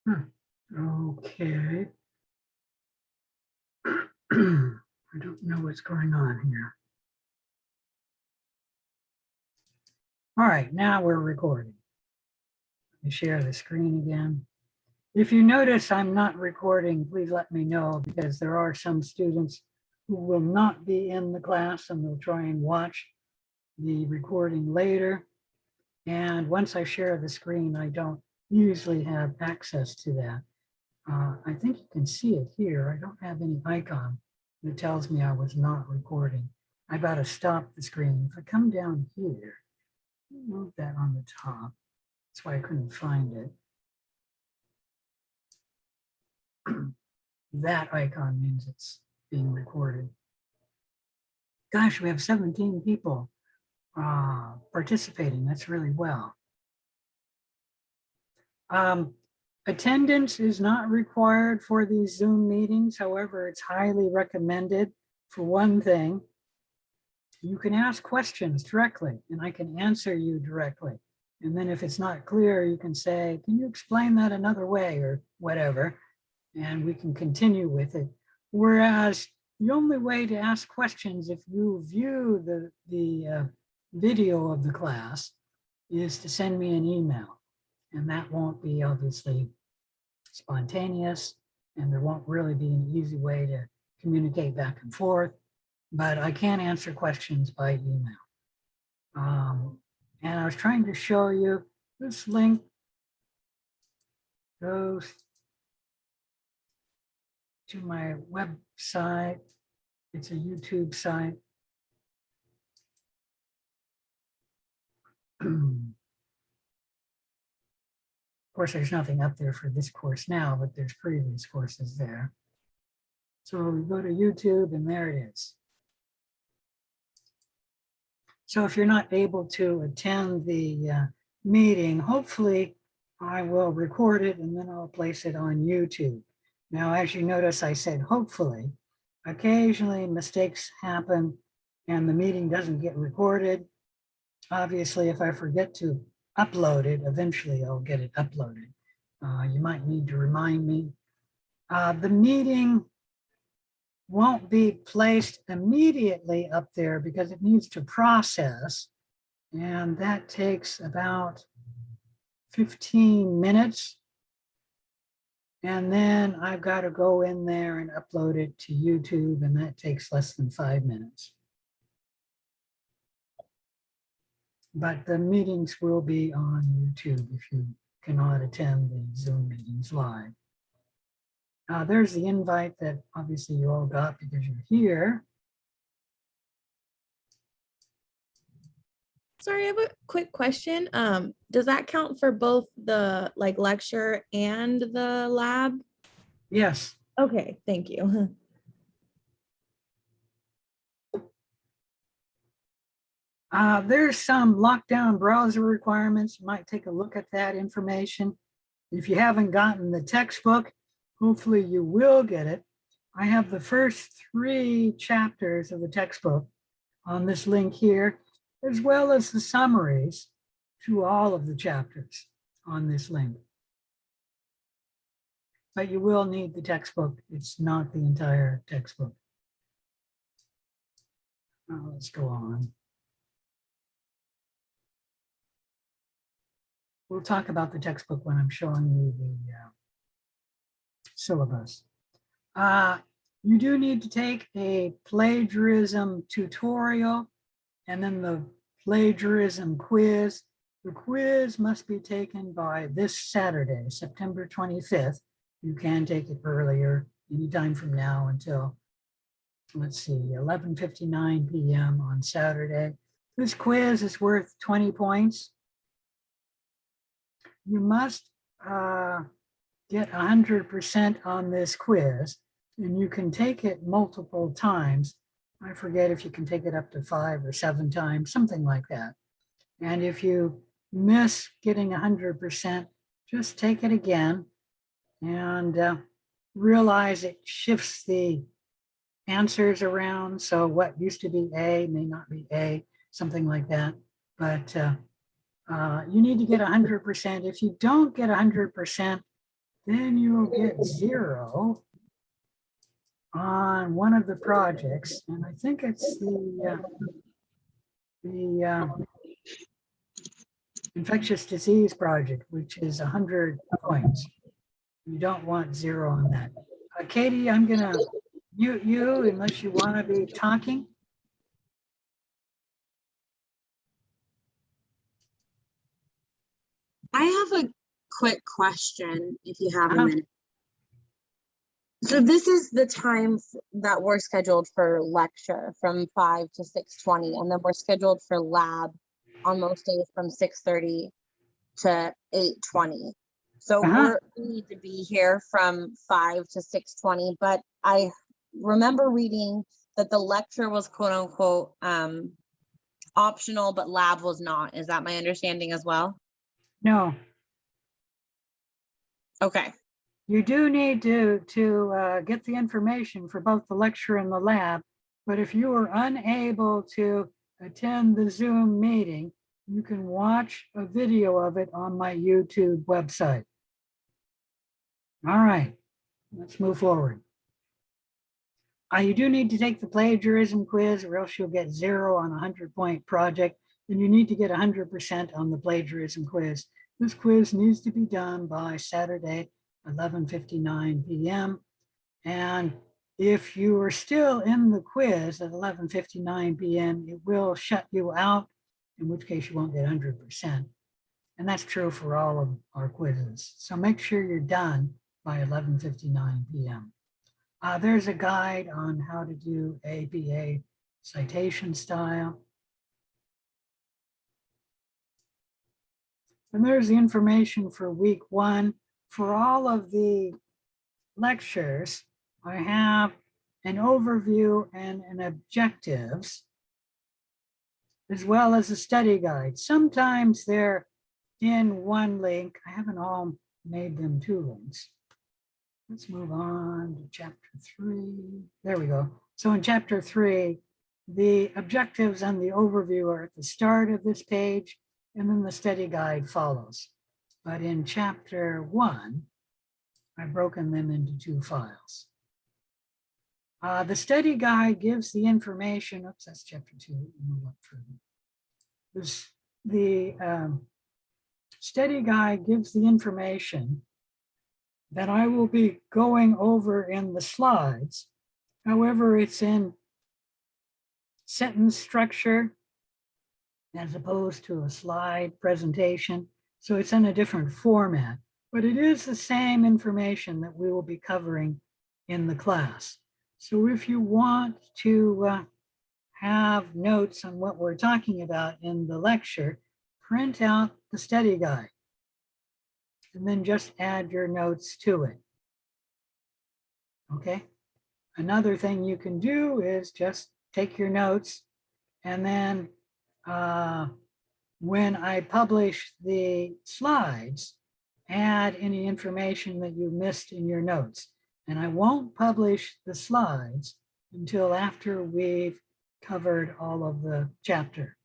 Okay. I don't know what's going on here. All right, now we're recording. Let me share the screen again. If you notice I'm not recording, please let me know, because there are some students who will not be in the class and they'll try and watch the recording later. And once I share the screen, I don't usually have access to that. I think you can see it here. I don't have any icon that tells me I was not recording. I got to stop the screen. If I come down here, move that on the top. That's why I couldn't find it. That icon means it's being recorded. Gosh, we have 17 people participating. That's really well. Attendance is not required for these Zoom meetings. However, it's highly recommended. For one thing, you can ask questions directly and I can answer you directly. And then if it's not clear, you can say, can you explain that another way or whatever? And we can continue with it. Whereas the only way to ask questions if you view the video of the class is to send me an email. And that won't be obviously spontaneous, and there won't really be an easy way to communicate back and forth, but I can answer questions by email. And I was trying to show you this link goes to my website. It's a YouTube site. Of course, there's nothing up there for this course now, but there's previous courses there. So we go to YouTube and there it is. So if you're not able to attend the meeting, hopefully I will record it and then I'll place it on YouTube. Now, as you notice, I said hopefully. Occasionally mistakes happen and the meeting doesn't get recorded. Obviously, if I forget to upload it, eventually I'll get it uploaded. You might need to remind me. The meeting won't be placed immediately up there because it needs to process. And that takes about 15 minutes. And then I've got to go in there and upload it to YouTube, and that takes less than 5 minutes. But the meetings will be on YouTube if you cannot attend the Zoom meetings live. There's the invite that obviously you all got because you're here. Sorry, I have a quick question. Does that count for both the lecture and the lab? Yes. Okay, thank you. There's some lockdown browser requirements. You might take a look at that information. If you haven't gotten the textbook, hopefully you will get it. I have the first 3 chapters of the textbook on this link here, as well as the summaries to all of the chapters on this link. But you will need the textbook. It's not the entire textbook. Now let's go on. We'll talk about the textbook when I'm showing you the syllabus. You do need to take a plagiarism tutorial and then the plagiarism quiz. The quiz must be taken by this Saturday, September 25th. You can take it earlier, anytime from now until, let's see, 11:59 p.m. on Saturday. This quiz is worth 20 points. You must get 100% on this quiz, and you can take it multiple times. I forget if you can take it up to 5 or 7 times, something like that. And if you miss getting 100%, just take it again and realize it shifts the answers around. So what used to be A may not be A, something like that. But you need to get 100%. If you don't get 100%, then you'll get 0 on one of the projects. And I think it's the infectious disease project, which is 100 points. You don't want 0 on that. Katie, I'm gonna mute you unless you want to be talking. I have a quick question if you have a Uh-huh. minute. So this is the time that we're scheduled for lecture from 5 to 6:20, and then we're scheduled for lab on most days from 6:30 to 8:20. So Uh-huh. we need to be here from 5 to 6:20, but I remember reading that the lecture was quote unquote optional, but lab was not. Is that my understanding as well? No, Okay. you do need to get the information for both the lecture and the lab. But if you are unable to attend the Zoom meeting, you can watch a video of it on my YouTube website. All right, let's move forward. You do need to take the plagiarism quiz or else you'll get 0 on a 100-point project. Then you need to get 100% on the plagiarism quiz. This quiz needs to be done by Saturday, 11:59 p.m. And if you are still in the quiz at 11:59 p.m., it will shut you out, in which case you won't get 100%. And that's true for all of our quizzes. So make sure you're done by 11:59 p.m. There's a guide on how to do APA citation style. And there's the information for week 1. For all of the lectures, I have an overview and an objectives, as well as a study guide. Sometimes they're in one link. I haven't all made them 2 links. Let's move on to chapter 3. There we go. So in chapter 3, the objectives and the overview are at the start of this page, and then the study guide follows. But in chapter 1, I've broken them into 2 files. The study guide gives the information. Oops, that's chapter 2. Move up further. The study guide gives the information that I will be going over in the slides. However, it's in sentence structure as opposed to a slide presentation. So it's in a different format, but it is the same information that we will be covering in the class. So if you want to have notes on what we're talking about in the lecture, print out the study guide and then just add your notes to it. Okay. Another thing you can do is just take your notes and then when I publish the slides, add any information that you missed in your notes. And I won't publish the slides until after we've covered all of the chapter.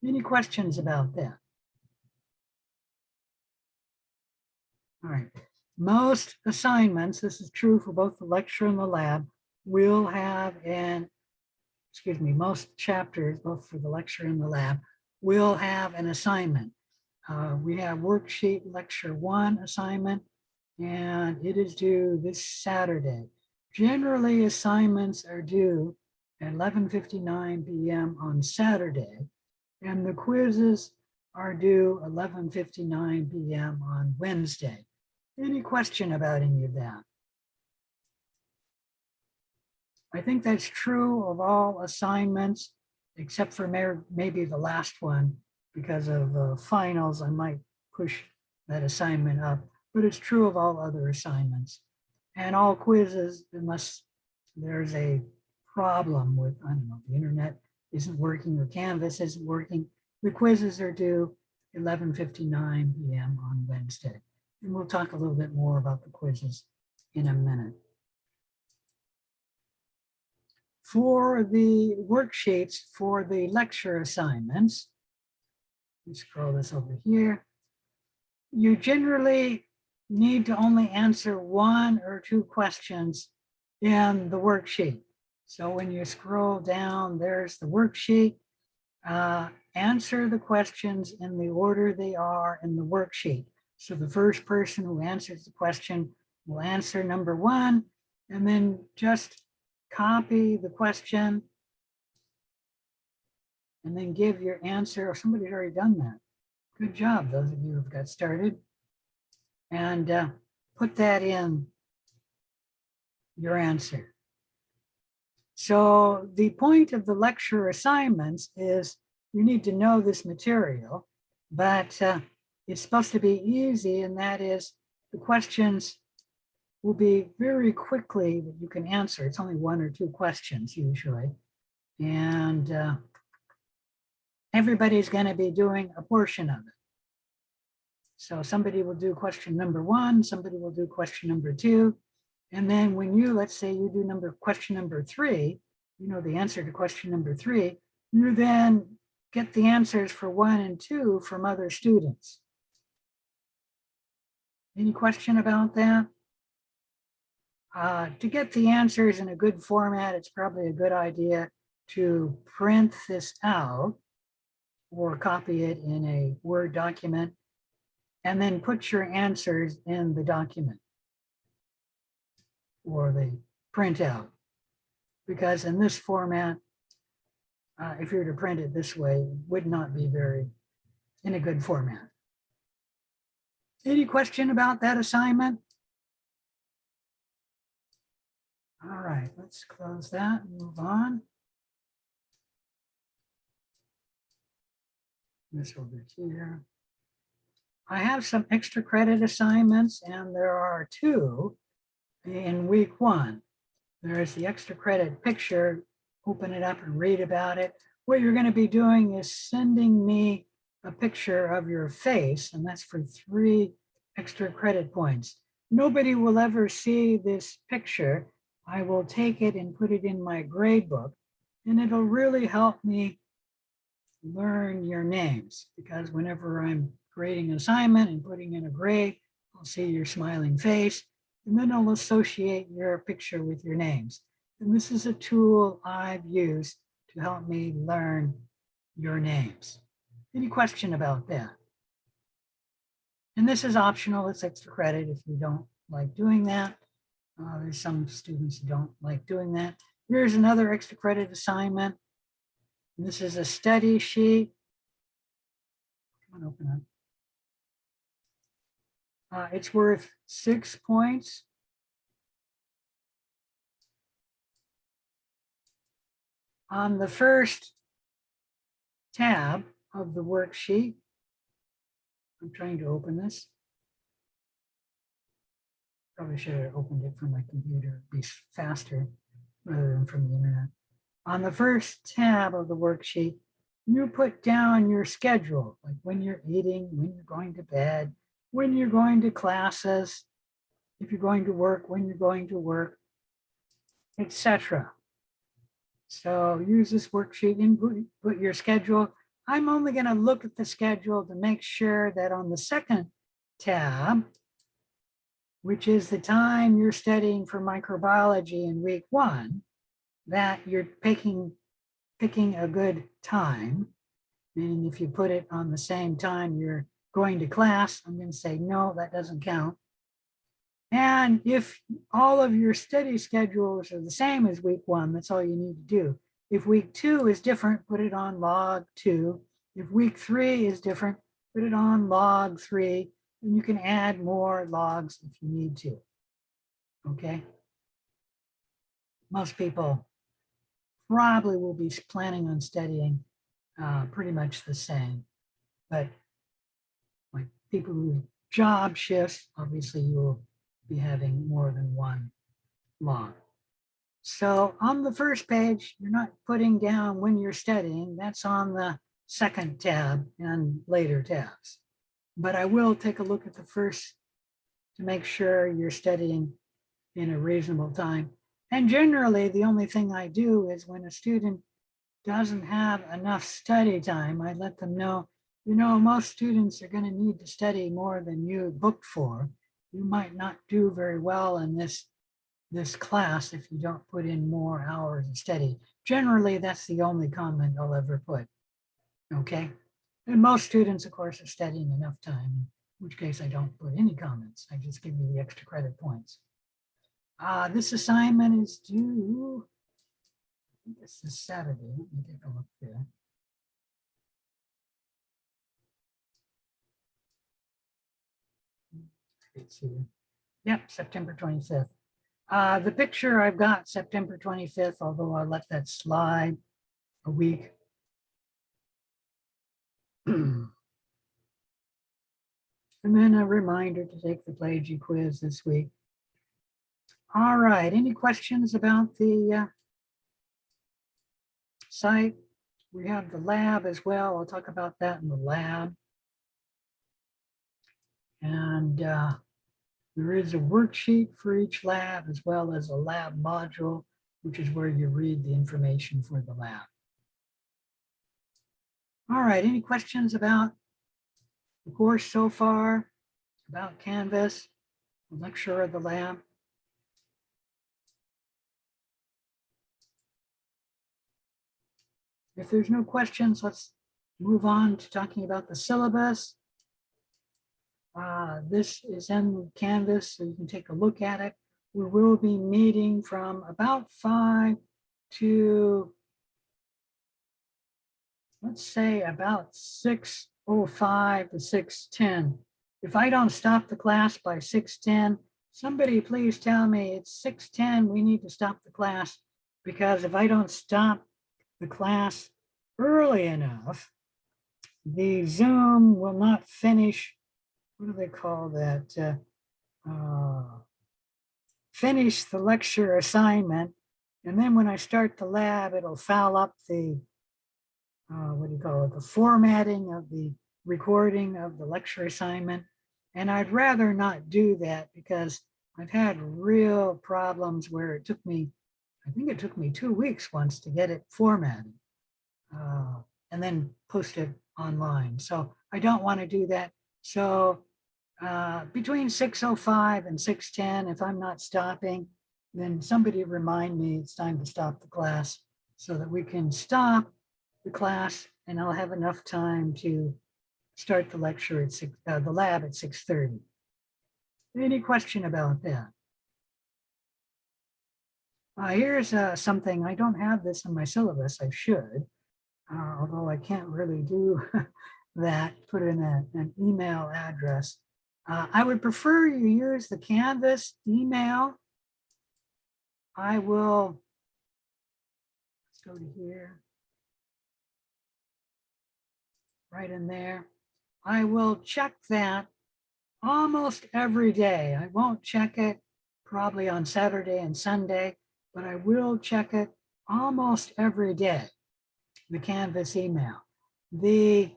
Any questions about that? All right. Most assignments, this is true for both the lecture and the lab, will have most chapters, both for the lecture and the lab, will have an assignment. We have worksheet lecture 1 assignment, and it is due this Saturday. Generally, assignments are due at 11:59 p.m. on Saturday, and the quizzes are due 11:59 p.m. on Wednesday. Any question about any of that? I think that's true of all assignments, except for maybe the last one. Because of finals, I might push that assignment up, but it's true of all other assignments. And all quizzes, unless there's a problem with, I don't know, the internet isn't working or Canvas isn't working, the quizzes are due 11:59 p.m. on Wednesday. And we'll talk a little bit more about the quizzes in a minute. For the worksheets for the lecture assignments, let me scroll this over here. You generally need to only answer 1 or 2 questions in the worksheet. So when you scroll down, there's the worksheet. Answer the questions in the order they are in the worksheet. So the first person who answers the question will answer number 1, and then just copy the question and then give your answer. Oh, somebody's already done that. Good job, those of you who've got started. And put that in your answer. So the point of the lecture assignments is you need to know this material, but it's supposed to be easy, and that is the questions will be very quickly that you can answer. It's only 1 or 2 questions usually. And everybody's going to be doing a portion of it. So somebody will do question number 1, somebody will do question number 2. And then when you, let's say you do question number 3, you know the answer to question number 3, you then get the answers for 1 and 2 from other students. Any question about that? To get the answers in a good format, it's probably a good idea to print this out or copy it in a Word document and then put your answers in the document or the printout. Because in this format, if you were to print it this way, it would not be very in a good format. Any question about that assignment? All right, let's close that and move on. This over here. I have some extra credit assignments, and there are 2 in week 1. There's the extra credit picture. Open it up and read about it. What you're going to be doing is sending me a picture of your face, and that's for 3 extra credit points. Nobody will ever see this picture. I will take it and put it in my grade book, and it'll really help me learn your names, because whenever I'm grading an assignment and putting in a grade, I'll see your smiling face, and then I'll associate your picture with your names. And this is a tool I've used to help me learn your names. Any question about that? And this is optional, it's extra credit if you don't like doing that. There's some students who don't like doing that. Here's another extra credit assignment. This is a study sheet. Come on, open up. It's worth 6 points. On the first tab of the worksheet, I'm trying to open this. Probably should have opened it from my computer, it'd be faster rather than from the internet. On the first tab of the worksheet, you put down your schedule, like when you're eating, when you're going to bed, when you're going to classes, if you're going to work, when you're going to work, etc. So use this worksheet and put your schedule. I'm only going to look at the schedule to make sure that on the second tab, which is the time you're studying for microbiology in week 1, that you're picking a good time. Meaning if you put it on the same time you're going to class, I'm going to say, no, that doesn't count. And if all of your study schedules are the same as week 1, that's all you need to do. If week 2 is different, put it on log 2. If week 3 is different, put it on log 3. And you can add more logs if you need to. Okay. Most people probably will be planning on studying pretty much the same. But like people who job shifts, obviously you will be having more than 1 log. So on the first page, you're not putting down when you're studying. That's on the second tab and later tabs. But I will take a look at the first to make sure you're studying in a reasonable time. And generally, the only thing I do is when a student doesn't have enough study time, I let them know, you know, most students are going to need to study more than you booked for. you might not do very well in this class if you don't put in more hours of study. Generally, that's the only comment I'll ever put. Okay. And most students, of course, are studying enough time, in which case I don't put any comments. I just give you the extra credit points. This assignment is due, I think it's this Saturday. Let me take a look there. Let's see. Yep, September 25th. The picture I've got September 25th, although I let that slide a week. And then a reminder to take the Plagy quiz this week. All right, any questions about the site? We have the lab as well. I'll talk about that in the lab. And there is a worksheet for each lab as well as a lab module, which is where you read the information for the lab. All right, any questions about the course so far, about Canvas, the lecture of the lab? If there's no questions, let's move on to talking about the syllabus. This is in Canvas, so you can take a look at it. We will be meeting from about 5 to, let's say, about 6:05 to 6:10. If I don't stop the class by 6:10, somebody please tell me it's 6:10, we need to stop the class, because if I don't stop the class early enough, the Zoom will not finish, what do they call that? Finish the lecture assignment. And then when I start the lab, it'll foul up the, what do you call it? The formatting of the recording of the lecture assignment. And I'd rather not do that because I've had real problems where it took me, I think it took me 2 weeks once to get it formatted and then post it online. So I don't want to do that. So between 6:05 and 6:10, if I'm not stopping, then somebody remind me it's time to stop the class so that we can stop the class and I'll have enough time to start the lecture at the lab at 6:30. Any question about that? Here's something, I don't have this in my syllabus, I should, although I can't really do that, put in an email address. I would prefer you use the Canvas email. I will, let's go to here, right in there. I will check that almost every day. I won't check it probably on Saturday and Sunday, but I will check it almost every day, the Canvas email. The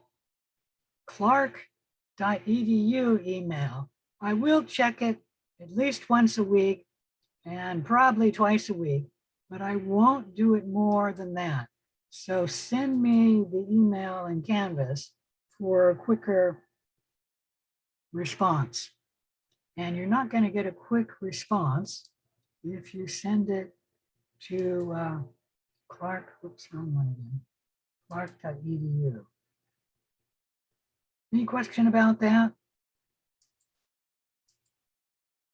clark.edu email, I will check it at least once a week and probably twice a week, but I won't do it more than that. So send me the email in Canvas for a quicker response. And you're not going to get a quick response if you send it to Clark, oops, wrong one again, clark.edu. Any question about that?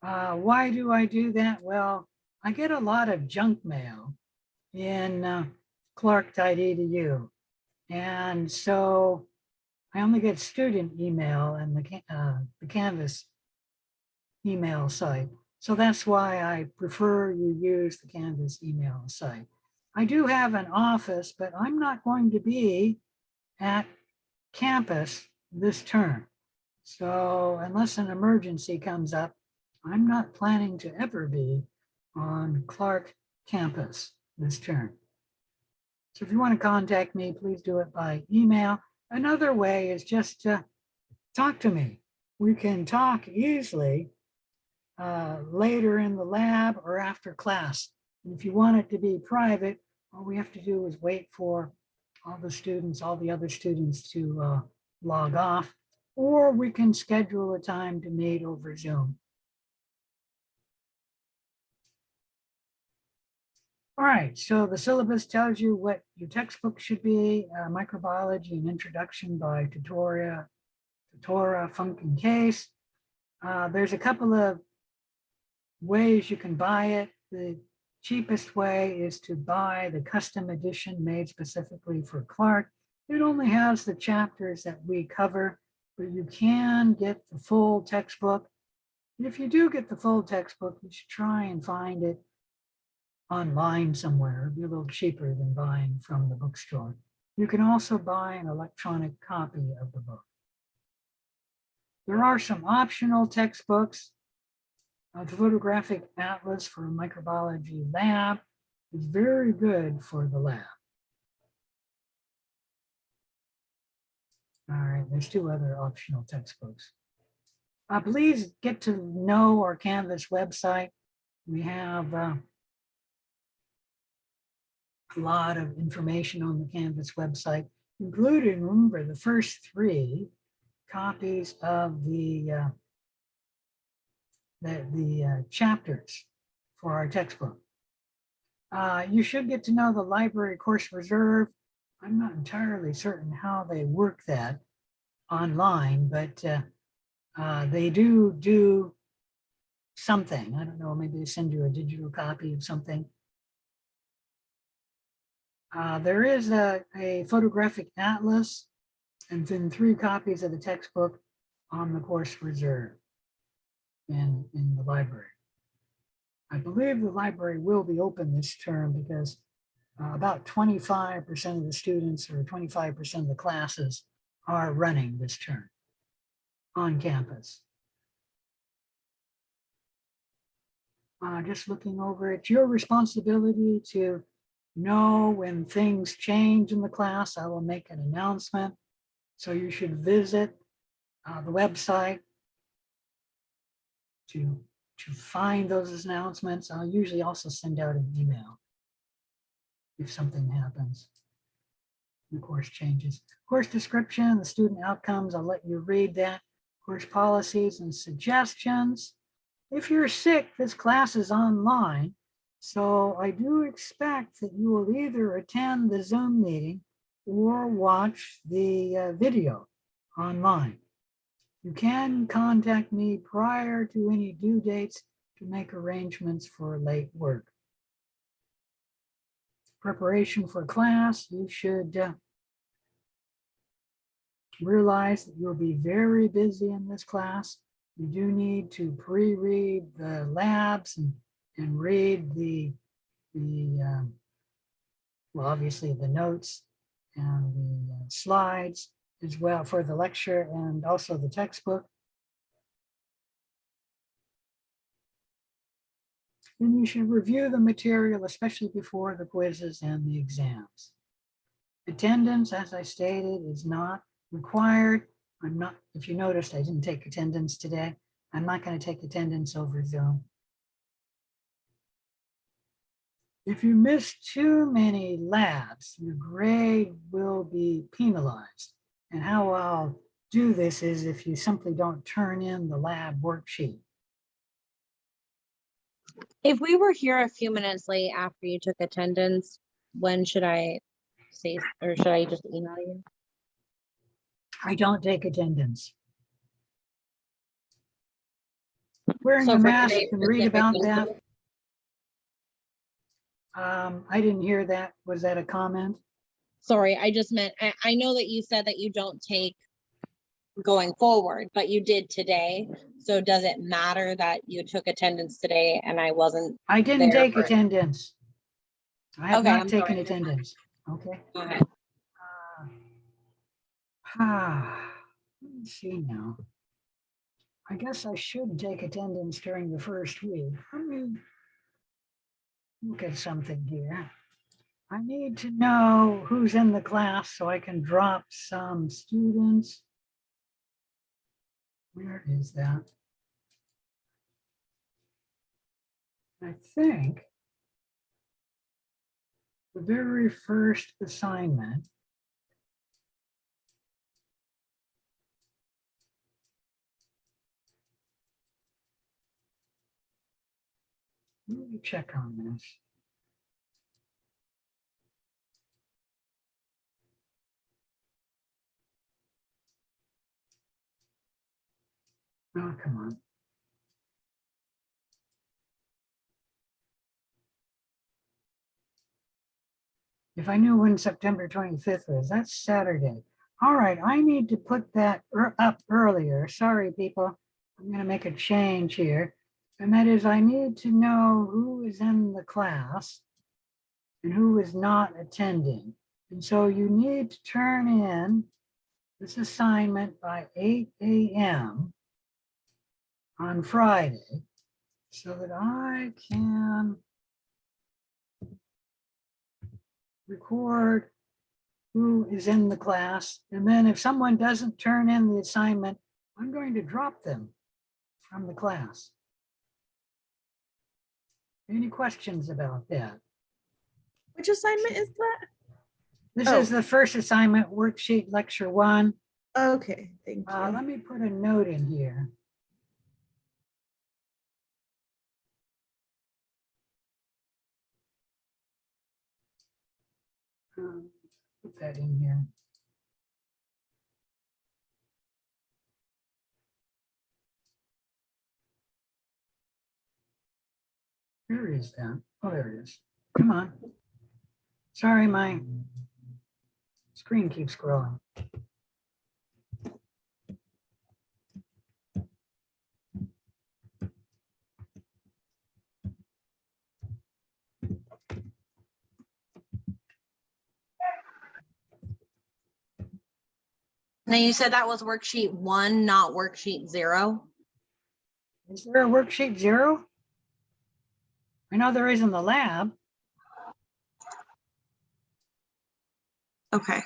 Why do I do that? Well, I get a lot of junk mail in clark.edu. And so I only get student email and the Canvas email site. So that's why I prefer you use the Canvas email site. I do have an office, but I'm not going to be at campus this term. So unless an emergency comes up, I'm not planning to ever be on Clark campus this term. So if you want to contact me, please do it by email. Another way is just to talk to me. We can talk easily later in the lab or after class. And if you want it to be private, all we have to do is wait for all the other students to log off, or we can schedule a time to meet over Zoom. All right, so the syllabus tells you what your textbook should be, microbiology, an introduction by Tutora, Funk and Case. There's a couple of ways you can buy it. The cheapest way is to buy the custom edition made specifically for Clark. It only has the chapters that we cover, but you can get the full textbook. If you do get the full textbook, you should try and find it online somewhere. It'd be a little cheaper than buying from the bookstore. You can also buy an electronic copy of the book. There are some optional textbooks. The photographic atlas for a microbiology lab is very good for the lab. All right, there's two other optional textbooks. Please get to know our Canvas website. We have a lot of information on the Canvas website, including, remember, the first 3 copies of the chapters for our textbook. You should get to know the library course reserve. I'm not entirely certain how they work that online, but they do something. I don't know, maybe they send you a digital copy of something. There is a photographic atlas and then 3 copies of the textbook on the course reserve in the library. I believe the library will be open this term because about 25% of the students or 25% of the classes are running this term on campus. Just looking over, it's your responsibility to know when things change in the class. I will make an announcement. So you should visit the website to find those announcements. I'll usually also send out an email if something happens. The course changes. Course description, the student outcomes, I'll let you read that. Course policies and suggestions. If you're sick, this class is online. So I do expect that you will either attend the Zoom meeting or watch the video online. You can contact me prior to any due dates to make arrangements for late work. Preparation for class, you should realize that you'll be very busy in this class. You do need to pre-read the labs and read well, obviously the notes and the slides as well for the lecture and also the textbook. And you should review the material, especially before the quizzes and the exams. Attendance, as I stated, is not required. If you noticed, I didn't take attendance today. I'm not going to take attendance over Zoom. If you miss too many labs, your grade will be penalized. And how I'll do this is if you simply don't turn in the lab worksheet. If we were here a few minutes late after you took attendance, when should I say, or should I just email you? I don't take attendance. Wearing So a for mask, today you can read about specifically- that. I didn't hear that. Was that a comment? Sorry, I just meant, I know that you said that you don't take going forward, but you did today. So does it matter that you took attendance today and I wasn't? I didn't there take for- attendance. I have Okay, not I'm taken sorry. attendance. Okay. Go ahead. Let's see now. I guess I should take attendance during the first week. Let me look at something here. I need to know who's in the class so I can drop some students. Where is that? I think the very first assignment let me check on this. Oh, come on. If I knew when September 25th was, that's Saturday. All right, I need to put that up earlier. Sorry, people. I'm going to make a change here. And that is I need to know who is in the class and who is not attending. And so you need to turn in this assignment by 8 a.m. on Friday so that I can record who is in the class. And then if someone doesn't turn in the assignment, I'm going to drop them from the class. Any questions about that? Which assignment is that? This Oh. is the first assignment, worksheet lecture 1. Okay, thank you. Let me put a note in here. Put that in here. Where is that? Oh, there it is. Come on. Sorry, my screen keeps scrolling. Now you said that was worksheet 1, not worksheet 0. Is there a worksheet 0? I know there is in the lab. Okay.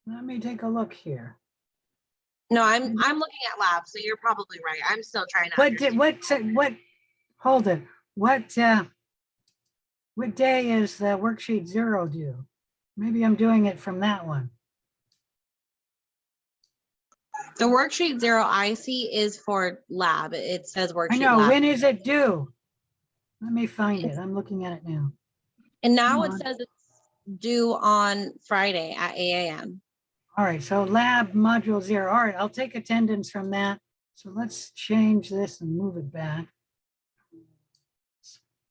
Let me take a look here. No, I'm looking at lab, so you're probably right. I'm still trying to understand. Hold it. What day is the worksheet 0 due? Maybe I'm doing it from that one. The worksheet 0 I see is for lab. It says worksheet I know, lab. when is it due? Let me find it. I'm looking at it now. And now Come it on. says it's due on Friday at 8 a.m. All right, so lab module 0. All right, I'll take attendance from that. So let's change this and move it back.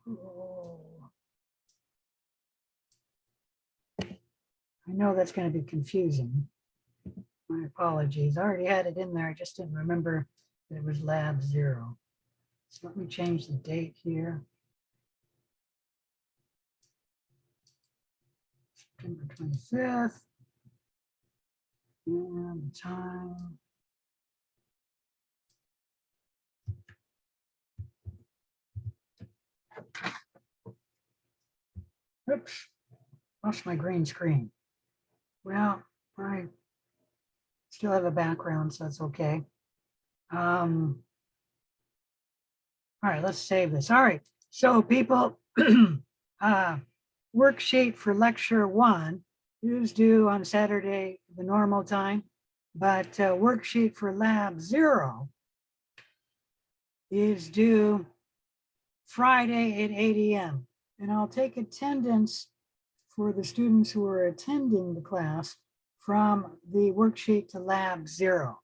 Oh. I know that's going to be confusing. My apologies. I already had it in there. I just didn't remember that it was lab 0. So let me change the date here. September 25th. And the time. Oops, lost my green screen. Well, I still have a background, so it's okay. All right, let's save this. All right, so people, worksheet for lecture 1 is due on Saturday, the normal time, but worksheet for lab 0 is due Friday at 8 a.m. And I'll take attendance for the students who are attending the class from the worksheet to lab 0.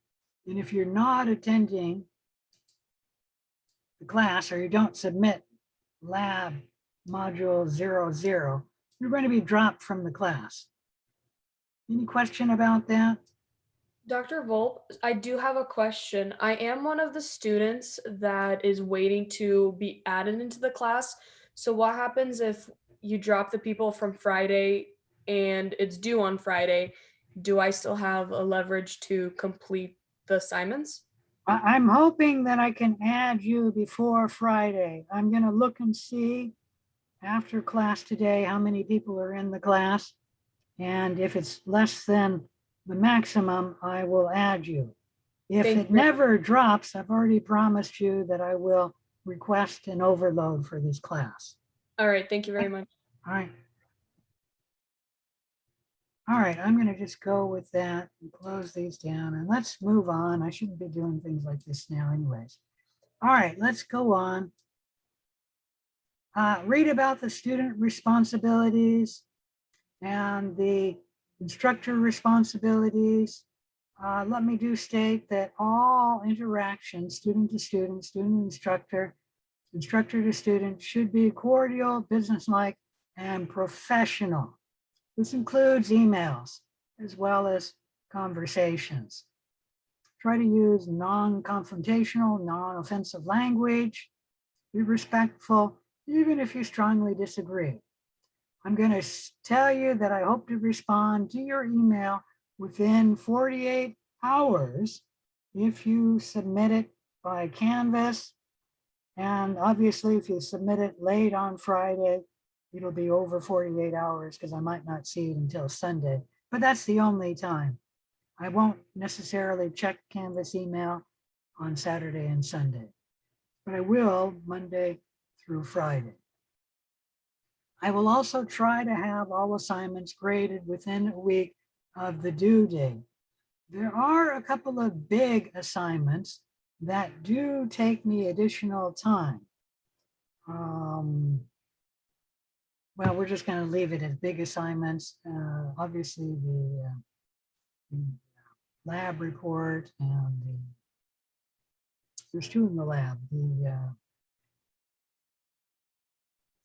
And if you're not attending the class or you don't submit lab module 00, you're going to be dropped from the class. Any question about that? Dr. Volp, I do have a question. I am one of the students that is waiting to be added into the class. So what happens if you drop the people from Friday and it's due on Friday? Do I still have a leverage to complete the assignments? I'm hoping that I can add you before Friday. I'm going to look and see after class today how many people are in the class. And if it's less than the maximum, I will add you. If Thank it you. never drops, I've already promised you that I will request an overload for this class. All right, thank you very much. All right. All right, I'm going to just go with that and close these down and let's move on. I shouldn't be doing things like this now anyways. All right, let's go on. Read about the student responsibilities and the instructor responsibilities. let me do state that all interactions, student to student, student to instructor, instructor to student, should be cordial, businesslike, and professional. This includes emails as well as conversations. Try to use non-confrontational, non-offensive language. Be respectful, even if you strongly disagree. I'm going to tell you that I hope to respond to your email within 48 hours if you submit it by Canvas. And obviously, if you submit it late on Friday, it'll be over 48 hours because I might not see it until Sunday. But that's the only time. I won't necessarily check Canvas email on Saturday and Sunday, but I will Monday through Friday. I will also try to have all assignments graded within a week of the due date. There are a couple of big assignments that do take me additional time. Well, we're just going to leave it as big assignments. Obviously, the lab report and there's two in the lab, the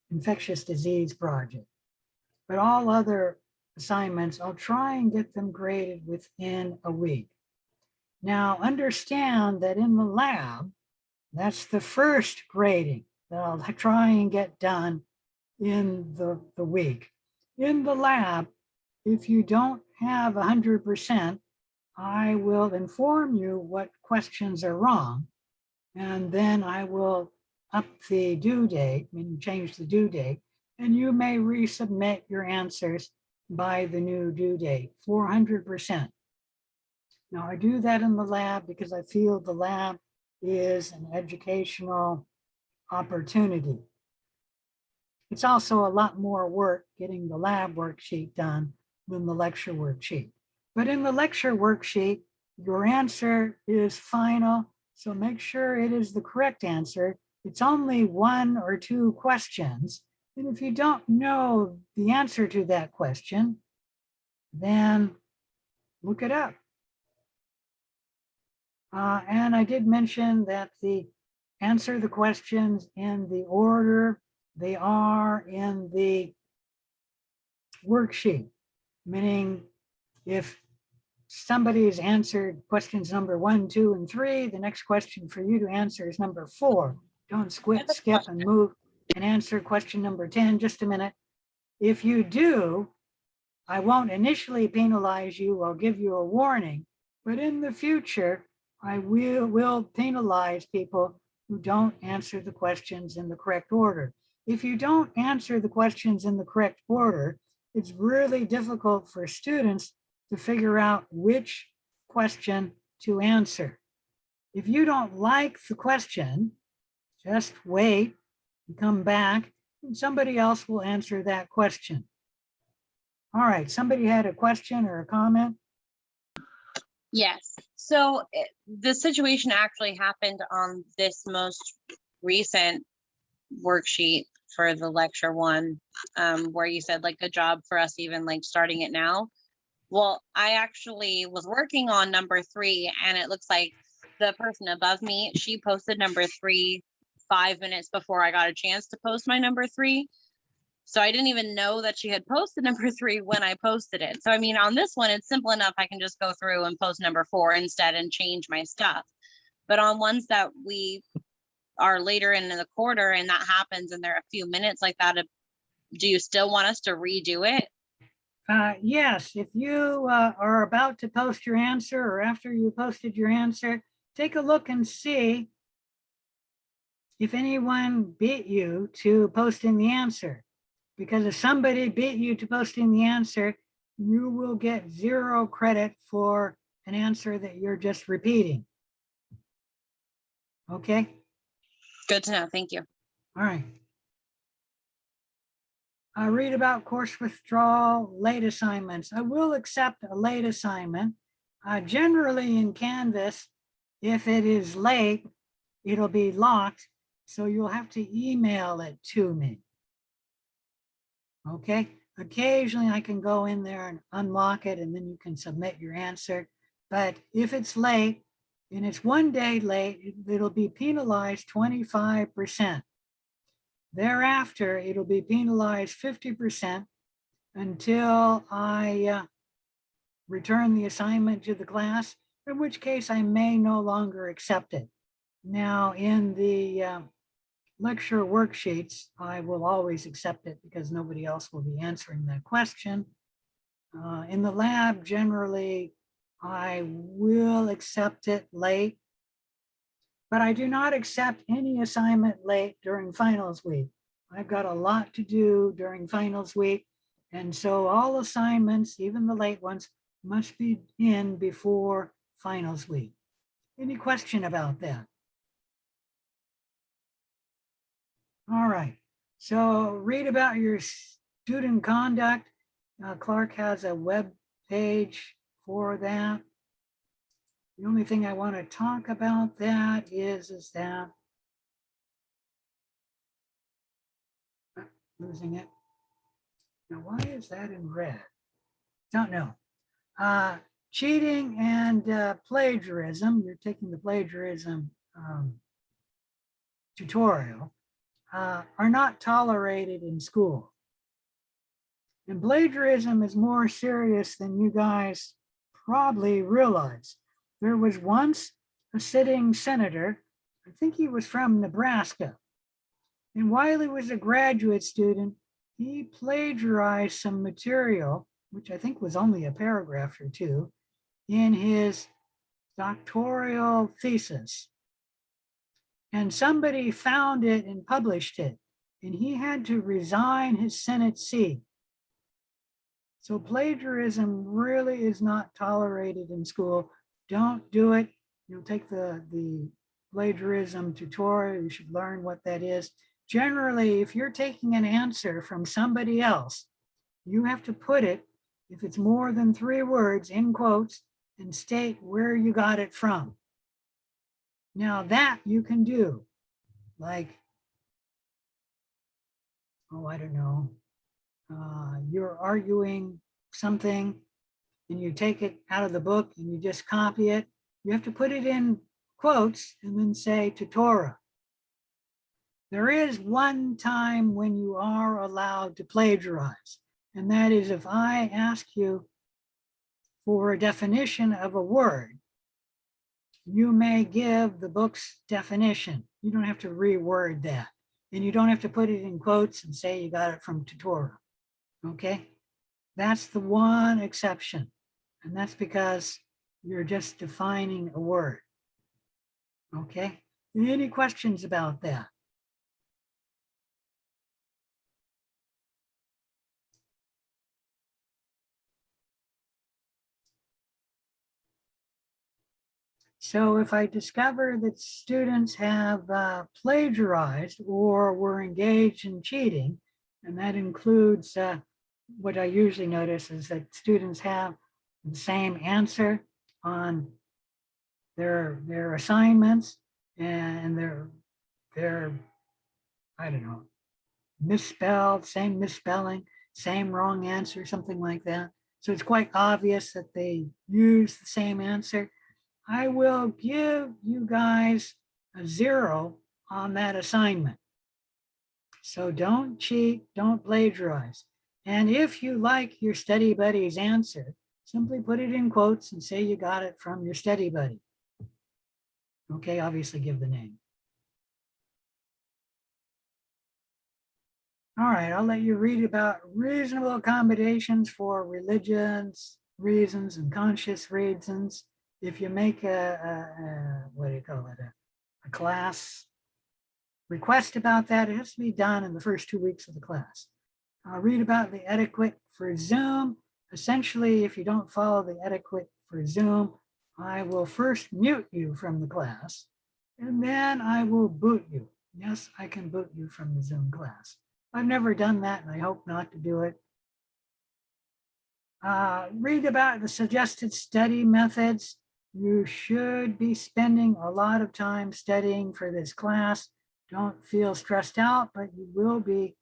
infectious disease project. But all other assignments, I'll try and get them graded within a week. Now, understand that in the lab, that's the first grading that I'll try and get done in the week. In the lab, if you don't have 100%, I will inform you what questions are wrong, and then I will up the due date, meaning change the due date, and you may resubmit your answers by the new due date, 400%. Now I do that in the lab because I feel the lab is an educational opportunity. It's also a lot more work getting the lab worksheet done than the lecture worksheet. But in the lecture worksheet, your answer is final, so make sure it is the correct answer. It's only 1 or 2 questions. And if you don't know the answer to that question, then look it up. And I did mention that answer the questions in the order they are in the worksheet, meaning if somebody has answered questions number 1, 2, and 3, the next question for you to answer is number 4. Don't skip and move and answer question number 10. Just a minute. If you do, I won't initially penalize you. I'll give you a warning, but in the future, I will penalize people who don't answer the questions in the correct order. If you don't answer the questions in the correct order, it's really difficult for students to figure out which question to answer. If you don't like the question, just wait and come back and somebody else will answer that question. All right, somebody had a question or a comment? Yes. So the situation actually happened on this most recent worksheet for the lecture one, where you said like, good job for us even like starting it now. Well, I actually was working on number 3 and it looks like the person above me, she posted number 3 5 minutes before I got a chance to post my number 3. So I didn't even know that she had posted number 3 when I posted it. So I mean, on this one, it's simple enough. I can just go through and post number 4 instead and change my stuff. But on ones that we are later in the quarter and that happens and there are a few minutes like that, do you still want us to redo it? Yes, if you are about to post your answer or after you posted your answer, take a look and see if anyone beat you to posting the answer. Because if somebody beat you to posting the answer, you will get 0 credit for an answer that you're just repeating. Okay? Good to know. Thank you. All right. Read about course withdrawal, late assignments. I will accept a late assignment. Generally in Canvas, if it is late, it'll be locked. So you'll have to email it to me. Okay, occasionally I can go in there and unlock it and then you can submit your answer. But if it's late and it's 1 day late, it'll be penalized 25%. Thereafter, it'll be penalized 50% until I return the assignment to the class, in which case I may no longer accept it. Now, in the lecture worksheets, I will always accept it because nobody else will be answering that question. In the lab, generally, I will accept it late, but I do not accept any assignment late during finals week. I've got a lot to do during finals week, and so all assignments, even the late ones, must be in before finals week. Any question about that? All right, so read about your student conduct. Clark has a web page for that. The only thing I want to talk about that is that, losing it. Now, why is that in red? Don't know. Cheating and plagiarism, you're taking the plagiarism tutorial, are not tolerated in school. And plagiarism is more serious than you guys probably realize. There was once a sitting senator, I think he was from Nebraska, and while he was a graduate student, he plagiarized some material, which I think was only a paragraph or two, in his doctoral thesis. And somebody found it and published it, and he had to resign his Senate seat. So plagiarism really is not tolerated in school. Don't do it. You'll take the plagiarism tutorial. You should learn what that is. Generally, if you're taking an answer from somebody else, you have to put it, if it's more than 3 words, in quotes, and state where you got it from. Now that you can do, like, oh, I don't know, you're arguing something and you take it out of the book and you just copy it. You have to put it in quotes and then say tutora. There is one time when you are allowed to plagiarize, and that is if I ask you for a definition of a word, you may give the book's definition. You don't have to reword that. And you don't have to put it in quotes and say you got it from tutorial. Okay? That's the one exception. And that's because you're just defining a word. Okay? Any questions about that? So if I discover that students have plagiarized or were engaged in cheating, and that includes what I usually notice is that students have the same answer on their assignments, and they're I don't know, misspelled, same misspelling, same wrong answer, something like that. So it's quite obvious that they use the same answer. I will give you guys a 0 on that assignment. So don't cheat, don't plagiarize. And if you like your study buddy's answer, simply put it in quotes and say you got it from your study buddy. Okay, obviously give the name. All right, I'll let you read about reasonable accommodations for religions, reasons, and conscious reasons. If you make what do you call it, a class request about that, it has to be done in the first 2 weeks of the class. I'll read about the etiquette for Zoom. Essentially, if you don't follow the etiquette for Zoom, I will first mute you from the class, and then I will boot you. Yes, I can boot you from the Zoom class. I've never done that, and I hope not to do it. Read about the suggested study methods. You should be spending a lot of time studying for this class. Don't feel stressed out, but you will be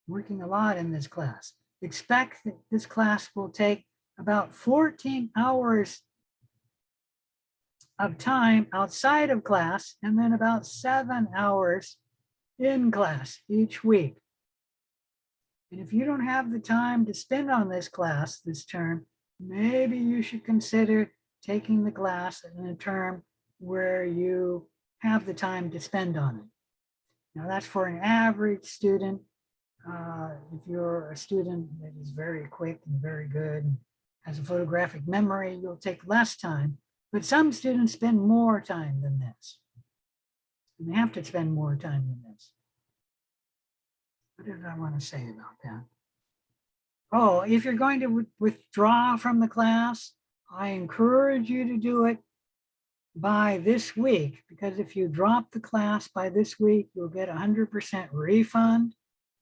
working a lot in this class. Expect that this class will take about 14 hours of time outside of class, and then about 7 hours in class each week. And if you don't have the time to spend on this class this term, maybe you should consider taking the class in a term where you have the time to spend on it. Now that's for an average student. If you're a student that is very quick and very good and has a photographic memory, you'll take less time. But some students spend more time than this. And they have to spend more time than this. What did I want to say about that? Oh, if you're going to withdraw from the class, I encourage you to do it by this week, because if you drop the class by this week, you'll get 100% refund.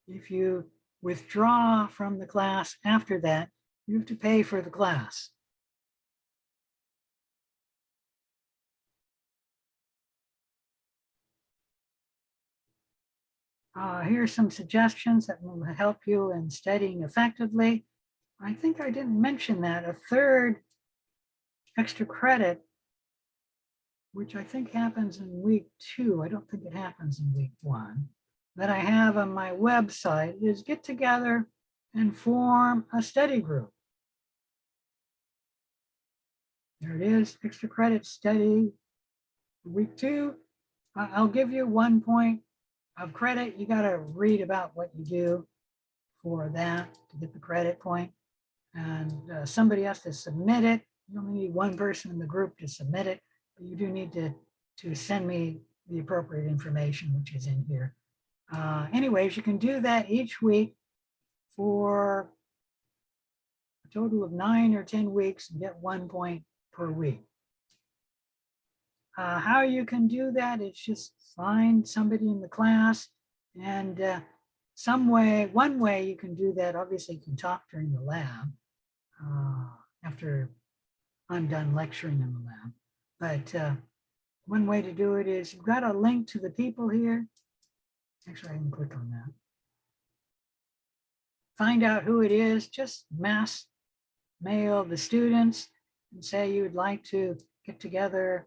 If you withdraw from the class after that, you have to pay for the class. Here's some suggestions that will help you in studying effectively. I think I didn't mention that a third extra credit, which I think happens in week 2. I don't think it happens in week 1, that I have on my website is get together and form a study group. There it is, extra credit study, week 2. I'll give you 1 point of credit. You got to read about what you do for that to get the credit point. And somebody has to submit it. You only need 1 person in the group to submit it, but you do need to send me the appropriate information, which is in here. Anyways, you can do that each week for a total of 9 or 10 weeks and get 1 point per week. How you can do that is just find somebody in the class, and one way you can do that, obviously you can talk during the lab after I'm done lecturing in the lab. But one way to do it is you've got a link to the people here. Actually, I can click on that. Find out who it is, just mass mail the students and say you would like to get together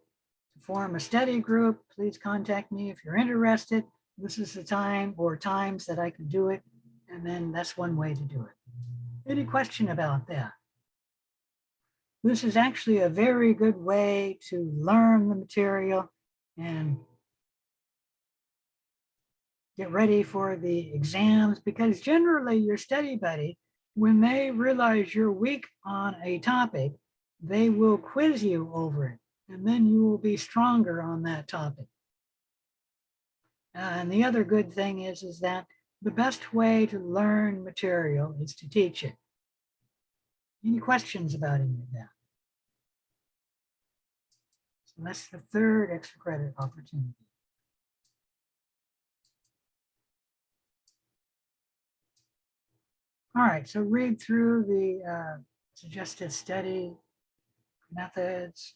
to form a study group. Please contact me if you're interested. This is the time or times that I can do it. And then that's one way to do it. Any question about that? This is actually a very good way to learn the material and get ready for the exams, because generally your study buddy, when they realize you're weak on a topic, they will quiz you over it, and then you will be stronger on that topic. And the other good thing is that the best way to learn material is to teach it. Any questions about any of that? So that's the third extra credit opportunity. All right, so read through the suggested study methods.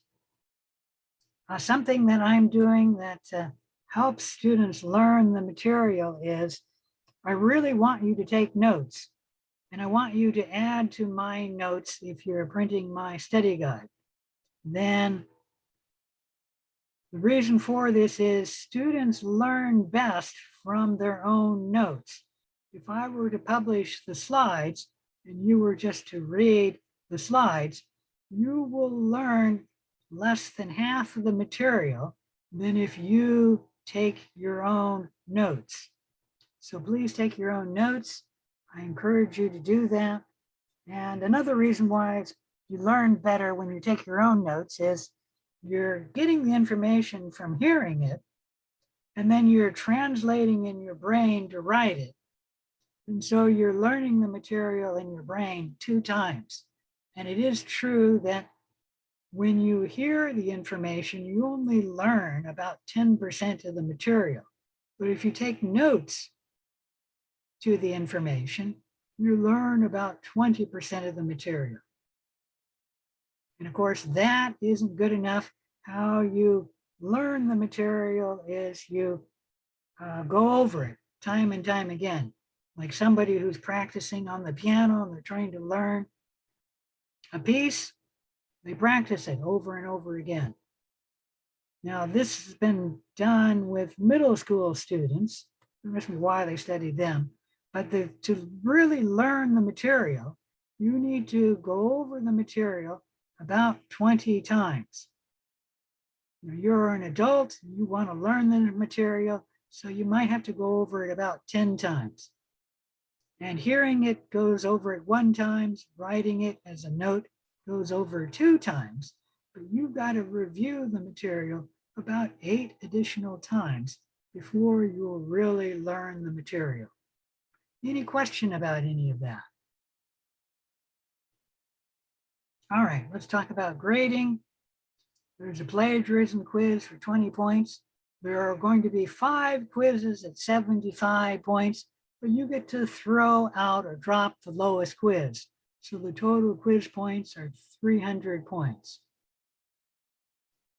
Something that I'm doing that helps students learn the material is I really want you to take notes, and I want you to add to my notes if you're printing my study guide. Then the reason for this is students learn best from their own notes. If I were to publish the slides and you were just to read the slides, you will learn less than half of the material than if you take your own notes. So please take your own notes. I encourage you to do that. And another reason why you learn better when you take your own notes is you're getting the information from hearing it, and then you're translating in your brain to write it. And so you're learning the material in your brain 2 times. And it is true that when you hear the information, you only learn about 10% of the material. But if you take notes to the information, you learn about 20% of the material. And of course, that isn't good enough. How you learn the material is you go over it time and time again. Like somebody who's practicing on the piano and they're trying to learn a piece, they practice it over and over again. Now, this has been done with middle school students. That must be why they study them. But to really learn the material, you need to go over the material about 20 times. You're an adult, you want to learn the material, so you might have to go over it about 10 times. And hearing it goes over it 1 time, writing it as a note goes over 2 times, but you've got to review the material about 8 additional times before you'll really learn the material. Any question about any of that? All right, let's talk about grading. There's a plagiarism quiz for 20 points. There are going to be 5 quizzes at 75 points, but you get to throw out or drop the lowest quiz. So the total quiz points are 300 points.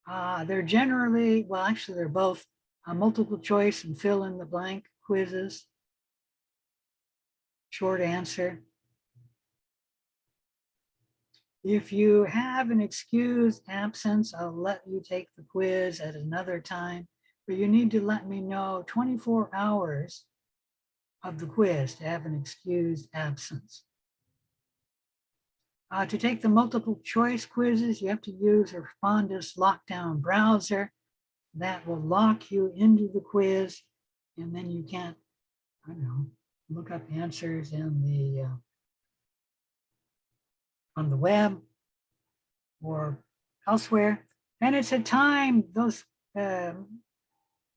They're generally, well, actually, they're both multiple choice and fill in the blank quizzes. Short answer. If you have an excused absence, I'll let you take the quiz at another time, but you need to let me know 24 hours of the quiz to have an excused absence. To take the multiple choice quizzes, you have to use a Respondus lockdown browser that will lock you into the quiz, and then you can't, I don't know, look up answers in the on the web or elsewhere. And it's a time, those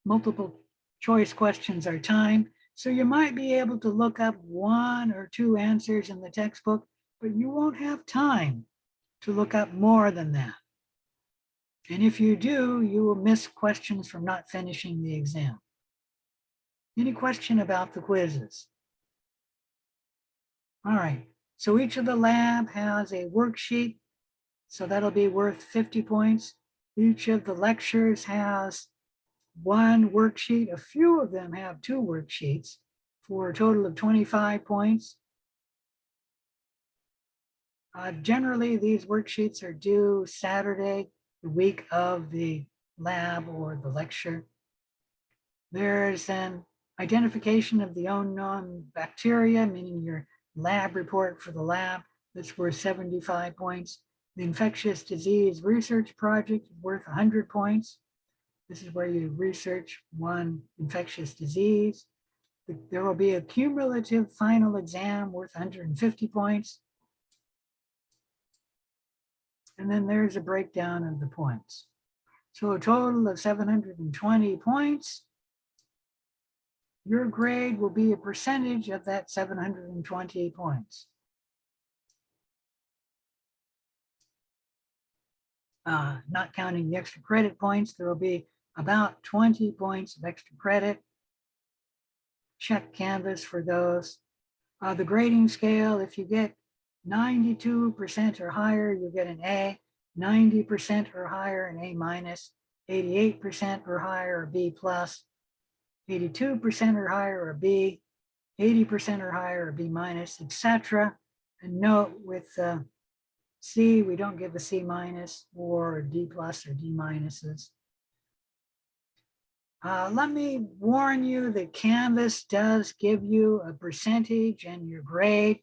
multiple choice questions are timed. So you might be able to look up 1 or 2 answers in the textbook, but you won't have time to look up more than that. And if you do, you will miss questions from not finishing the exam. Any question about the quizzes? All right, so each of the lab has a worksheet, so that'll be worth 50 points. Each of the lectures has 1 worksheet. A few of them have 2 worksheets for a total of 25 points. Generally, these worksheets are due Saturday, the week of the lab or the lecture. There's an identification of the unknown bacteria, meaning your lab report for the lab, that's worth 75 points. The infectious disease research project is worth 100 points. This is where you research 1 infectious disease. There will be a cumulative final exam worth 150 points. And then there's a breakdown of the points. So a total of 720 points. Your grade will be a percentage of that 720 points. Not counting the extra credit points, there will be about 20 points of extra credit. Check Canvas for those. The grading scale, if you get 92% or higher, you get an A, 90% or higher, an A minus, 88% or higher, a B plus, 82% or higher, a B, 80% or higher, a B minus, etc. And note with C, we don't give a C minus or D plus or D minuses. Let me warn you that Canvas does give you a percentage and your grade.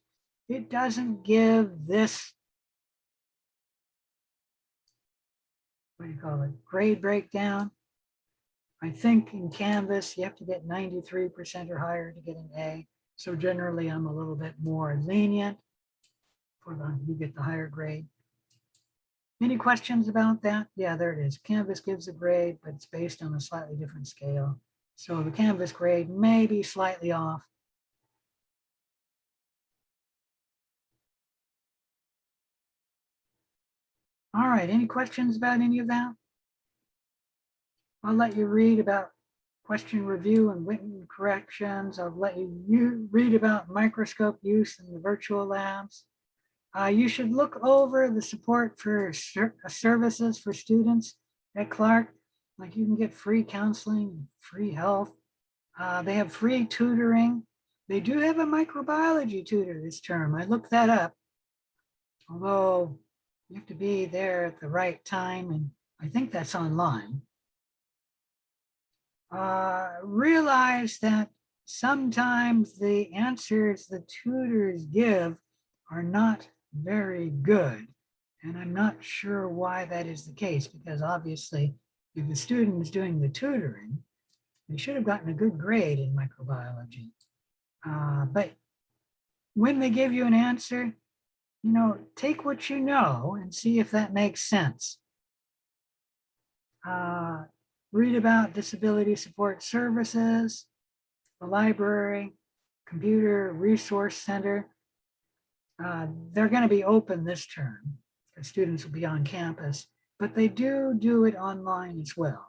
It doesn't give this, what do you call it, grade breakdown. I think in Canvas, you have to get 93% or higher to get an A. So generally, I'm a little bit more lenient for you get the higher grade. Any questions about that? Yeah, there it is. Canvas gives a grade, but it's based on a slightly different scale. So the Canvas grade may be slightly off. All right, any questions about any of that? I'll let you read about question review and written corrections. I'll let you read about microscope use in the virtual labs. You should look over the support for services for students at Clark. Like you can get free counseling, free health. They have free tutoring. They do have a microbiology tutor this term. I looked that up. although you have to be there at the right time, and I think that's online. Realize that sometimes the answers the tutors give are not very good. And I'm not sure why that is the case, because obviously if the student is doing the tutoring, they should have gotten a good grade in microbiology. But when they give you an answer, take what you know and see if that makes sense. Read about disability support services, the library, computer resource center. They're going to be open this term because students will be on campus, but they do it online as well.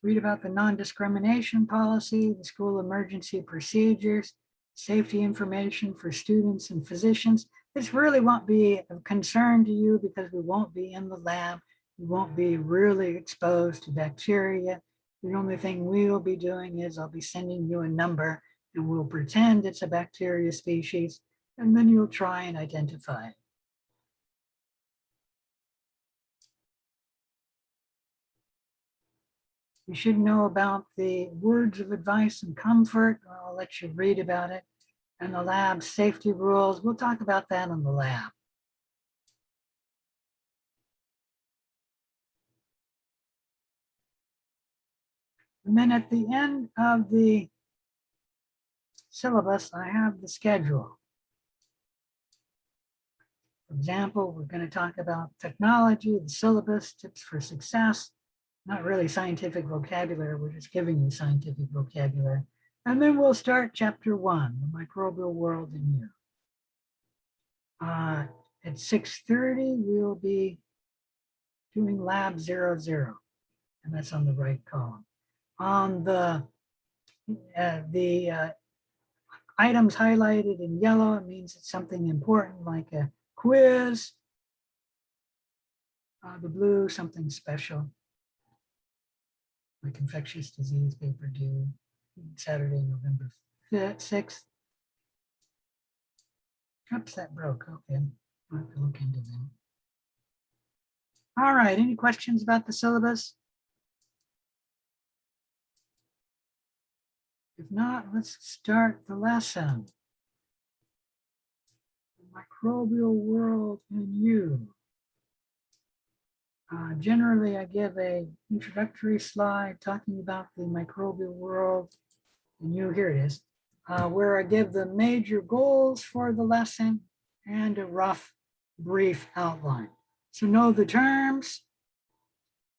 Read about the non-discrimination policy, the school emergency procedures, safety information for students and physicians. This really won't be of concern to you because we won't be in the lab. We won't be really exposed to bacteria. The only thing we will be doing is I'll be sending you a number and we'll pretend it's a bacteria species, and then you'll try and identify it. You should know about the words of advice and comfort. I'll let you read about it. And the lab safety rules. We'll talk about that in the lab. And then at the end of the syllabus, I have the schedule. For example, we're going to talk about technology, the syllabus, tips for success. Not really scientific vocabulary, we're just giving you scientific vocabulary. And then we'll start chapter 1, the microbial world in you. At 6:30, we'll be doing lab 00, and that's on the right column. On the items highlighted in yellow, it means it's something important like a quiz. The blue, something special, like infectious disease paper due Saturday, November 6th. Oops, that broke. Okay, I'll have to look into that. All right, any questions about the syllabus? If not, let's start the lesson. The microbial world in you. Generally, I give a introductory slide talking about the microbial world in you. Here it is, where I give the major goals for the lesson and a rough, brief outline. So know the terms.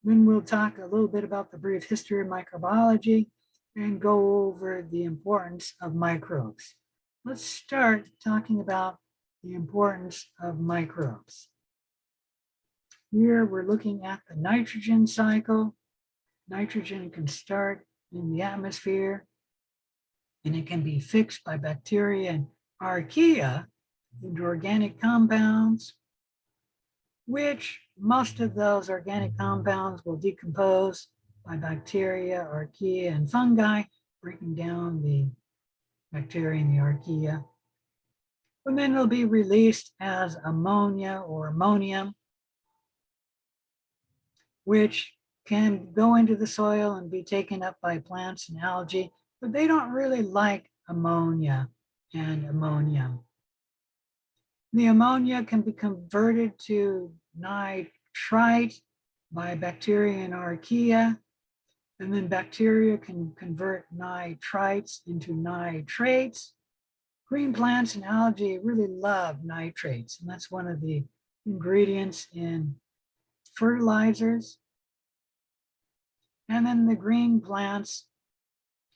Then we'll talk a little bit about the brief history of microbiology and go over the importance of microbes. Let's start talking about the importance of microbes. Here we're looking at the nitrogen cycle. Nitrogen can start in the atmosphere and it can be fixed by bacteria and archaea into organic compounds, which most of those organic compounds will decompose by bacteria, archaea, and fungi, breaking down the bacteria and the archaea. And then it'll be released as ammonia or ammonium, which can go into the soil and be taken up by plants and algae, but they don't really like ammonia and ammonium. The ammonia can be converted to nitrite by bacteria and archaea, and then bacteria can convert nitrites into nitrates. Green plants and algae really love nitrates, and that's one of the ingredients in fertilizers. And then the green plants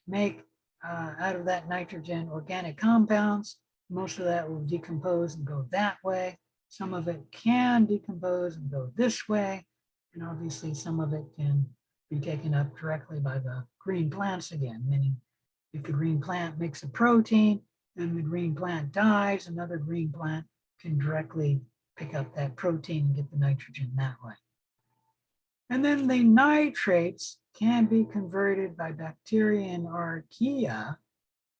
make out of that nitrogen organic compounds. Most of that will decompose and go that way. Some of it can decompose and go this way. And obviously some of it can be taken up directly by the green plants again, meaning if the green plant makes a protein and the green plant dies, another green plant can directly pick up that protein and get the nitrogen that way. And then the nitrates can be converted by bacteria and archaea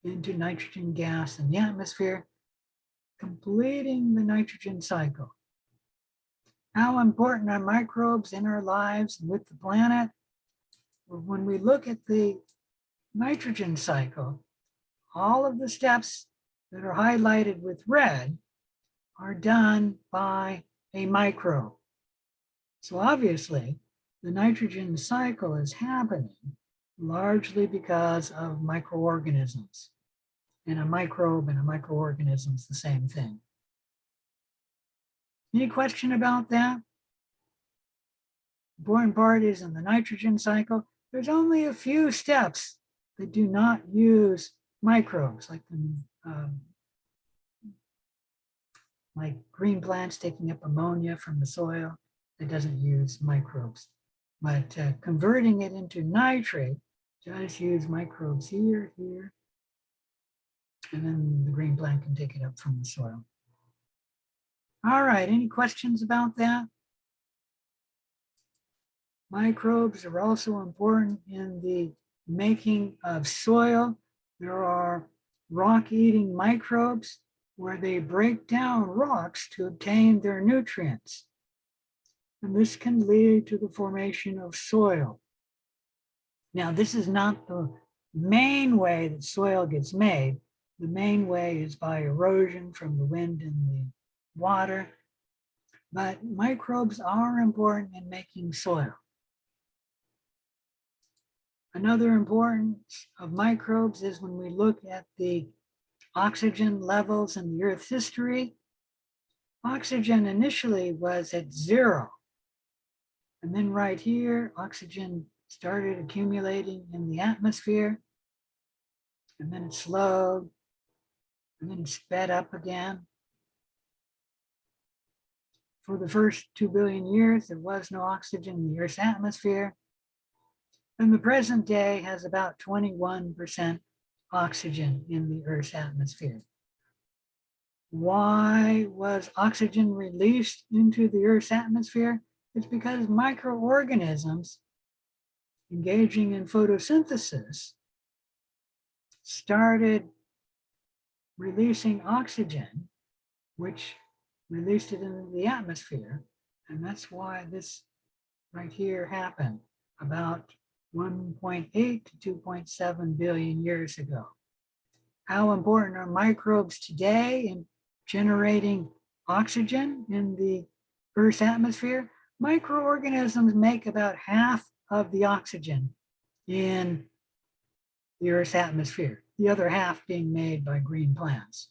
into nitrogen gas in the atmosphere, completing the nitrogen cycle. How important are microbes in our lives and with the planet? Well, when we look at the nitrogen cycle, all of the steps that are highlighted with red are done by a microbe. So obviously, the nitrogen cycle is happening largely because of microorganisms. And a microbe and a microorganism is the same thing. Any question about that? Important part is in the nitrogen cycle, there's only a few steps that do not use microbes, like green plants taking up ammonia from the soil. It doesn't use microbes. But converting it into nitrate does use microbes here, here, and then the green plant can take it up from the soil. All right, any questions about that? Microbes are also important in the making of soil. There are rock-eating microbes where they break down rocks to obtain their nutrients. And this can lead to the formation of soil. Now, this is not the main way that soil gets made. The main way is by erosion from the wind and the water. But microbes are important in making soil. Another importance of microbes is when we look at the oxygen levels in the Earth's history. Oxygen initially was at 0. And then right here, oxygen started accumulating in the atmosphere. And then it slowed. And then it sped up again. For the first 2 billion years, there was no oxygen in the Earth's atmosphere. And the present day has about 21% oxygen in the Earth's atmosphere. Why was oxygen released into the Earth's atmosphere? It's because microorganisms engaging in photosynthesis started releasing oxygen, which released it into the atmosphere. And that's why this right here happened about 1.8 to 2.7 billion years ago. How important are microbes today in generating oxygen in the Earth's atmosphere? Microorganisms make about half of the oxygen in the Earth's atmosphere, the other half being made by green plants.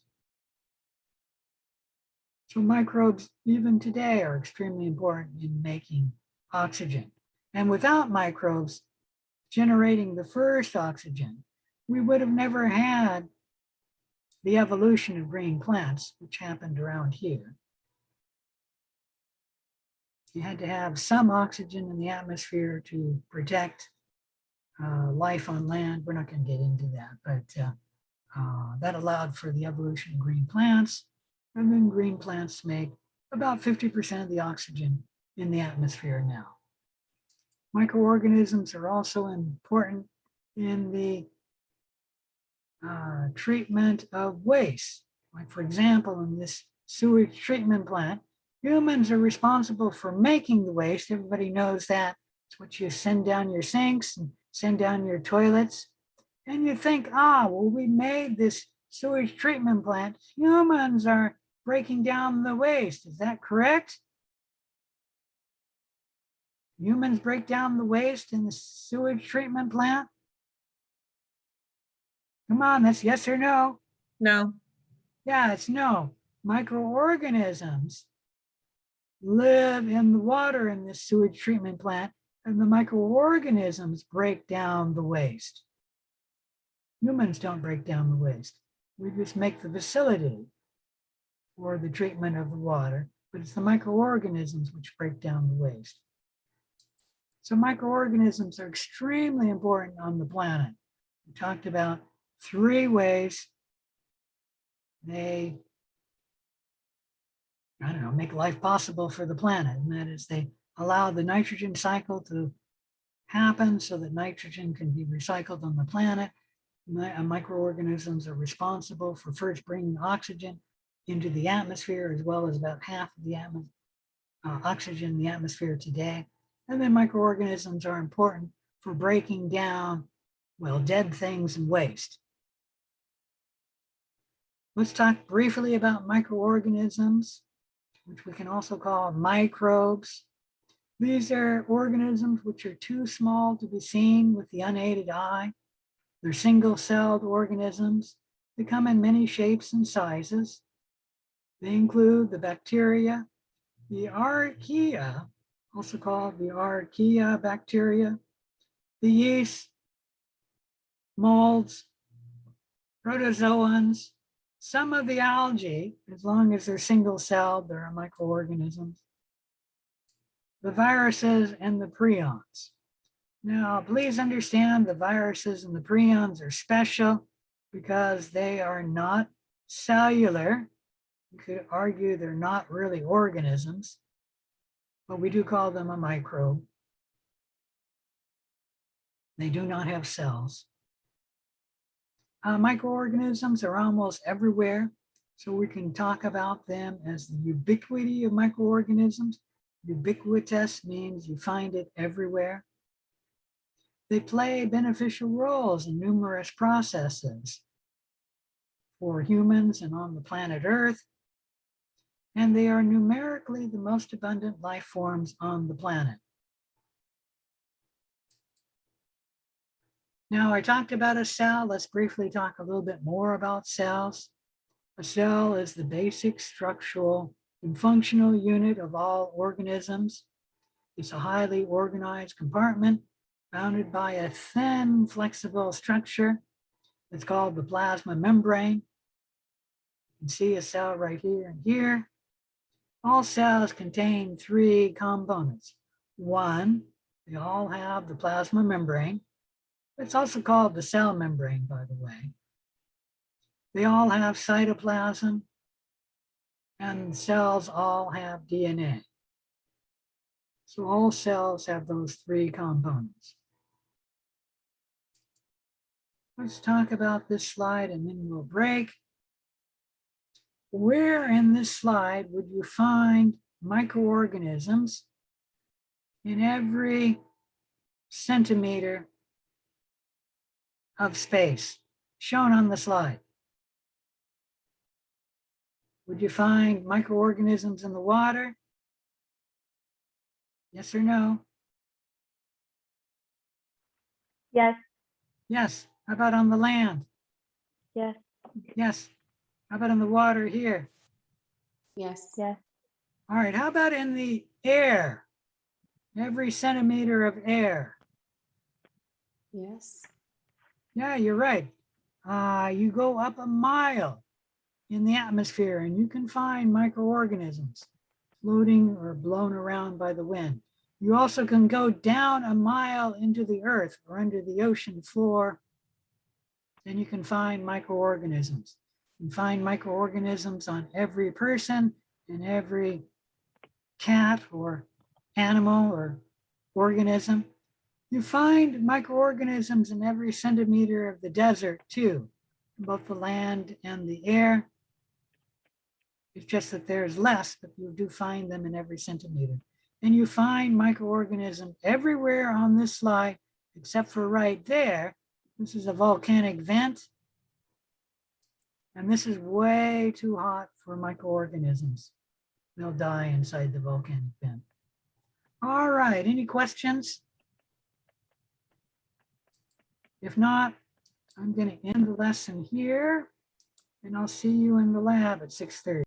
So microbes, even today, are extremely important in making oxygen. And without microbes generating the first oxygen, we would have never had the evolution of green plants, which happened around here. You had to have some oxygen in the atmosphere to protect life on land. We're not going to get into that, but that allowed for the evolution of green plants. And then green plants make about 50% of the oxygen in the atmosphere now. Microorganisms are also important in the treatment of waste. Like for example, in this sewage treatment plant, humans are responsible for making the waste. Everybody knows that. It's what you send down your sinks and send down your toilets. And you think, well, we made this sewage treatment plant. Humans are breaking down the waste. Is that correct? Humans break down the waste in the sewage treatment plant? Come on, that's yes or no? No. Yeah, it's no. Microorganisms live in the water in this sewage treatment plant, and the microorganisms break down the waste. Humans don't break down the waste. We just make the facility for the treatment of the water, but it's the microorganisms which break down the waste. So microorganisms are extremely important on the planet. We talked about 3 ways they, make life possible for the planet. And that is they allow the nitrogen cycle to happen so that nitrogen can be recycled on the planet. Microorganisms are responsible for first bringing oxygen into the atmosphere, as well as about half of the oxygen in the atmosphere today. And then microorganisms are important for breaking down, well, dead things and waste. Let's talk briefly about microorganisms, which we can also call microbes. These are organisms which are too small to be seen with the unaided eye. They're single-celled organisms. They come in many shapes and sizes. They include the bacteria, the archaea, also called the archaea bacteria, the yeast, molds, protozoans, some of the algae, as long as they're single-celled, they're microorganisms, the viruses, and the prions. Now, please understand the viruses and the prions are special because they are not cellular. You could argue they're not really organisms, but we do call them a microbe. They do not have cells. Microorganisms are almost everywhere, so we can talk about them as the ubiquity of microorganisms. Ubiquitous means you find it everywhere. They play beneficial roles in numerous processes for humans and on the planet Earth, and they are numerically the most abundant life forms on the planet. Now, I talked about a cell. Let's briefly talk a little bit more about cells. A cell is the basic structural and functional unit of all organisms. It's a highly organized compartment bounded by a thin, flexible structure. It's called the plasma membrane. You can see a cell right here and here. All cells contain three components. One, they all have the plasma membrane. It's also called the cell membrane, by the way. They all have cytoplasm, and cells all have DNA. So all cells have those three components. Let's talk about this slide and then we'll break. Where in this slide would you find microorganisms in every centimeter of space shown on the slide? Would you find microorganisms in the water? Yes or no? Yes, Yes. How about on the land? yes, Yes. How about in the water here? Yes. yes, All right. How about in the air? Every centimeter of air. Yes. Yeah, you're right. You go up a mile in the atmosphere and you can find microorganisms floating or blown around by the wind. You also can go down a mile into the earth or under the ocean floor, and you can find microorganisms. You can find microorganisms on every person and every cat or animal or organism. You find microorganisms in every centimeter of the desert too, both the land and the air. It's just that there's less, but you do find them in every centimeter. And you find microorganisms everywhere on this slide, except for right there. This is a volcanic vent. And this is way too hot for microorganisms. They'll die inside the volcanic vent. All right, any questions? If not, I'm going to end the lesson here, and I'll see you in the lab at 6:30.